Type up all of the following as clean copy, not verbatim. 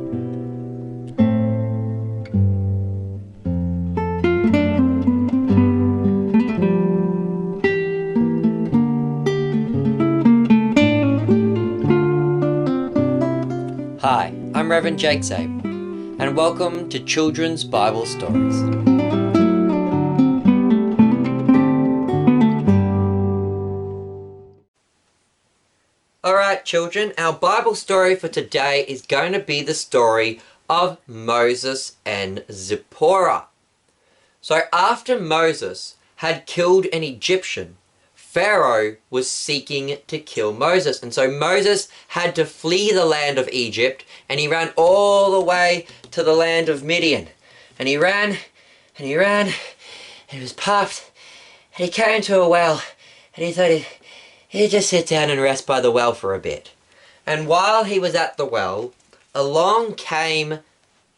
Hi, I'm Reverend Jake Zabe, and welcome to Children's Bible Stories. Alright children, our Bible story for today is going to be the story of Moses and Zipporah. So after Moses had killed an Egyptian, Pharaoh was seeking to kill Moses, and so Moses had to flee the land of Egypt, and he ran all the way to the land of Midian. And he ran, and he ran, and he was puffed, and he came to a well, and he thought he'd just sit down and rest by the well for a bit. And while he was at the well, along came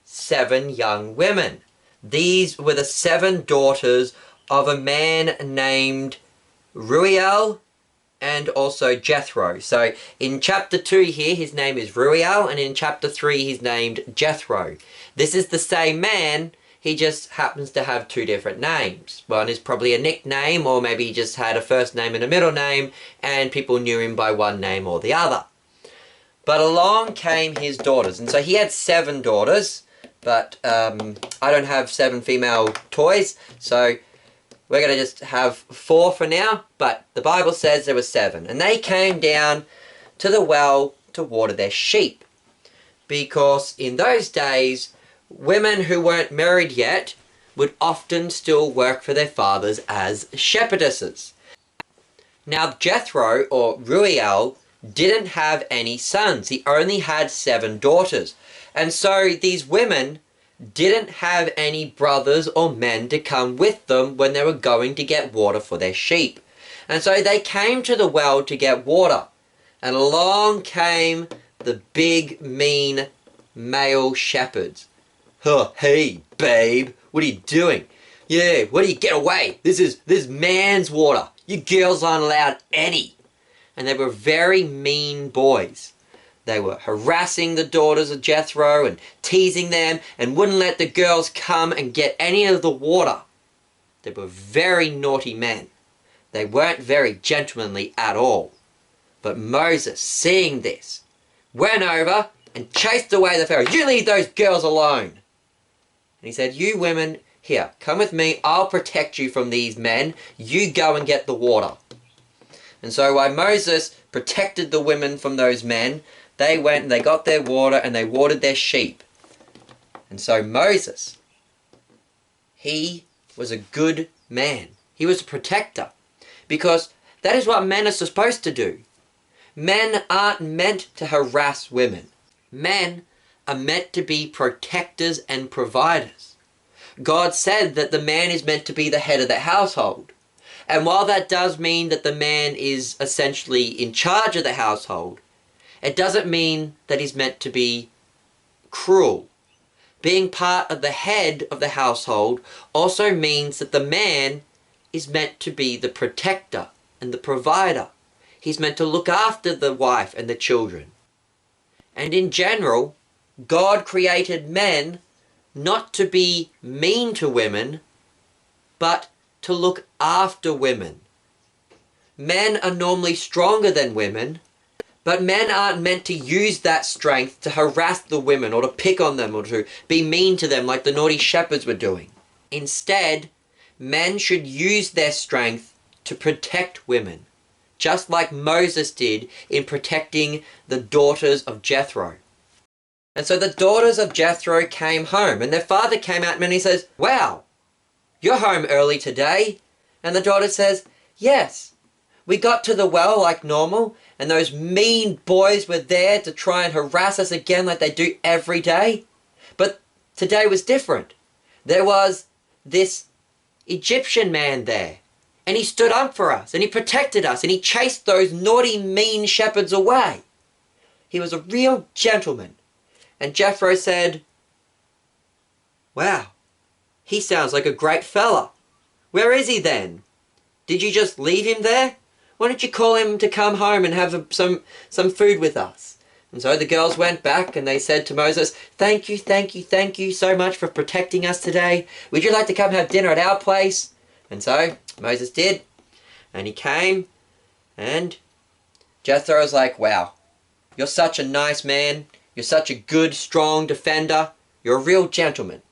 7 young women. These were the 7 daughters of a man named Reuel and also Jethro. So in chapter 2 here, his name is Reuel, and in chapter 3 he's named Jethro. This is the same man, he just happens to have 2 different names. One is probably a nickname, or maybe he just had a first name and a middle name, and people knew him by one name or the other. But along came his daughters, and so he had 7 daughters, but I don't have 7 female toys, so we're going to just have 4 for now, but the Bible says there were 7. And they came down to the well to water their sheep. Because in those days, women who weren't married yet would often still work for their fathers as shepherdesses. Now Jethro, or Reuel, didn't have any sons. He only had 7 daughters. And so these women didn't have any brothers or men to come with them when they were going to get water for their sheep. And so they came to the well to get water. And along came the big, mean male shepherds. "Oh, hey, babe, what are you doing? Yeah, what do you get away? This is man's water. You girls aren't allowed any." And they were very mean boys. They were harassing the daughters of Jethro and teasing them and wouldn't let the girls come and get any of the water. They were very naughty men. They weren't very gentlemanly at all. But Moses, seeing this, went over and chased away the Pharaoh. "You leave those girls alone." And he said, "You women, here, come with me. I'll protect you from these men. You go and get the water." And so while Moses protected the women from those men, they went and they got their water and they watered their sheep. And so Moses, he was a good man. He was a protector. Because that is what men are supposed to do. Men aren't meant to harass women. Men are meant to be protectors and providers. God said that the man is meant to be the head of the household. And while that does mean that the man is essentially in charge of the household, it doesn't mean that he's meant to be cruel. Being part of the head of the household also means that the man is meant to be the protector and the provider. He's meant to look after the wife and the children. And in general, God created men not to be mean to women, but to look after women. Men are normally stronger than women, but men aren't meant to use that strength to harass the women or to pick on them or to be mean to them like the naughty shepherds were doing. Instead, men should use their strength to protect women, just like Moses did in protecting the daughters of Jethro. And so the daughters of Jethro came home, and their father came out and he says, "Wow, you're home early today." And the daughter says, "Yes, we got to the well like normal, and those mean boys were there to try and harass us again like they do every day. But today was different. There was this Egyptian man there, and he stood up for us, and he protected us, and he chased those naughty, mean shepherds away. He was a real gentleman." And Jethro said, "Wow, he sounds like a great fella. Where is he then? Did you just leave him there? Why don't you call him to come home and have some food with us? And so the girls went back and they said to Moses, thank you, thank you, thank you so much for protecting us today. Would you like to come have dinner at our place? And so Moses did. And he came, and Jethro was like, wow, you're such a nice man. You're such a good, strong defender. You're a real gentleman.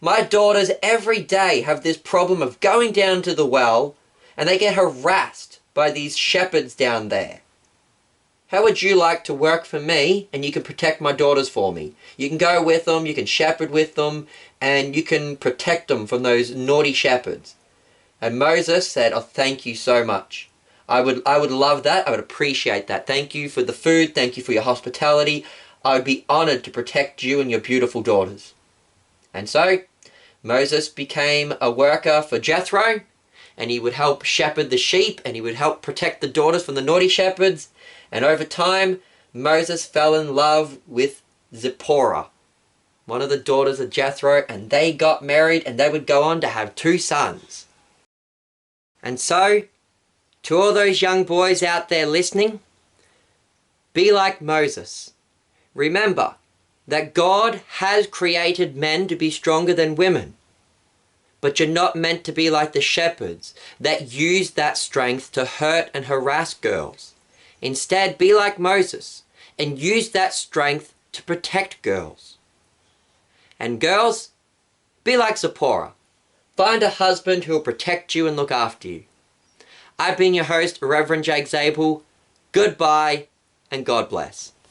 My daughters every day have this problem of going down to the well, and they get harassed by these shepherds down there. How would you like to work for me, and you can protect my daughters for me? You can go with them, you can shepherd with them, and you can protect them from those naughty shepherds. And Moses said, oh, thank you so much. I would love that. I would appreciate that. Thank you for the food. Thank you for your hospitality. I would be honored to protect you and your beautiful daughters. And so Moses became a worker for Jethro, and he would help shepherd the sheep, and he would help protect the daughters from the naughty shepherds. And over time, Moses fell in love with Zipporah, one of the daughters of Jethro, and they got married, and they would go on to have 2 sons. And so, to all those young boys out there listening, be like Moses. Remember that God has created men to be stronger than women. But you're not meant to be like the shepherds that use that strength to hurt and harass girls. Instead, be like Moses and use that strength to protect girls. And girls, be like Zipporah. Find a husband who will protect you and look after you. I've been your host, Reverend Jake Zabel. Goodbye and God bless.